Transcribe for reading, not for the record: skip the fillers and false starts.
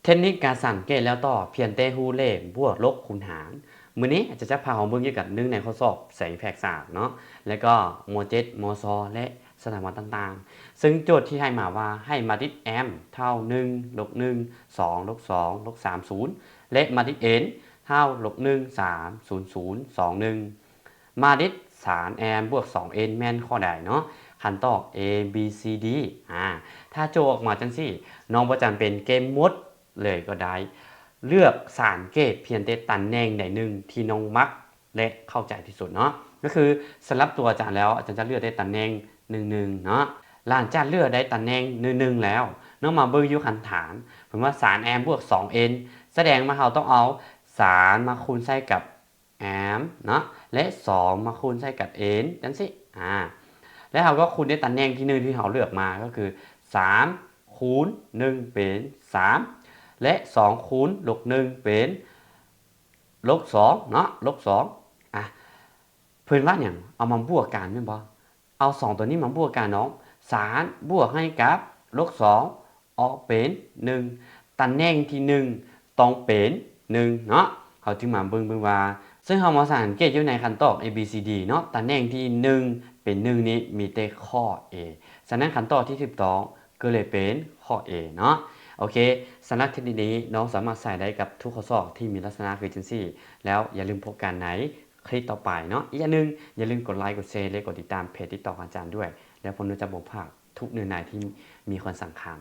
เทคนิคการสังเกตแล้วต่อเพียงแต่ฮู้เลขบวกลบคูณหารมื้อนี้จะพาเราเบิ่งเกี่ยวกับ1ในข้อสอบแสงแพรกศาสตร์เนาะแล้วก็ม .7 มซและสถาบันต่างๆซึ่งโจทย์ที่ให้มาว่าให้มาตริด m เท่า1ลบ1 2ลบ2ลบ3 0และมาตริด n เท่าลบ1 3 0 0 2 1มาตริด3 m บวก2 n แม่นข้อใดเนาะคันตอบ a b c d ถ้าโจทย์ออกมาจังซี่น้องบ่จำเป็นเกมหมดเลยก็ได้เลือกสารเกตเพียงแต่ตำแหน่งใดหนึ่งที่น้องมักและเข้าใจที่สุดเนาะก็คือสำหรับตัวอาจารย์แล้วอาจารย์จะเลือกได้ตำแหน่ง1 1เนาะหลังจากเลือกได้ตำแหน่ง1 1แล้วน้องมาเบิ่งอยู่คันฐานผมว่าสาร m บวก 2n แสดงว่าเราต้องเอา3มาคูณใส่กับ m เนาะและ2มาคูณใส่กับ n จังซี่แล้วเราก็คูณในตำแหน่งที่1ที่เราเลือกมาก็คือ3คูณ1เป็น3และ2คูณลบ1เป็นลบ2เนาะลบ2เพิ่นว่าหยังเอามาบวกกันแม่นบ่เอา2ตัวนี้มาบวกกันน้อง3บวกให้กับลบ2ออกเป็น1ตำแหน่งที่1ต้องเป็น1เนาะเขาจึงมาเบิ่งว่าซึ่งเรามาสังเกตอยู่ในคันตอบ A B C D เนาะตำแหน่งที่1เป็น1นี้มีแต่ข้อ A ฉะนั้นคันตอบที่12ก็เลยเป็นข้อ A เนาะโอเคสำหรับเทคนิคนี้น้องสามารถใส่ได้กับทุกข้อสอบที่มีลักษณะคือจังซี่แล้วอย่าลืมพบกันในคลิปต่อไปเนาะอีกอย่างนึงอย่าลืมกดไลค์กดแชร์และกดติดตามเพจTikTokอาจารย์ด้วยแล้วผมจะบอกภาคทุกเนื้อหาที่มีความสำคัญ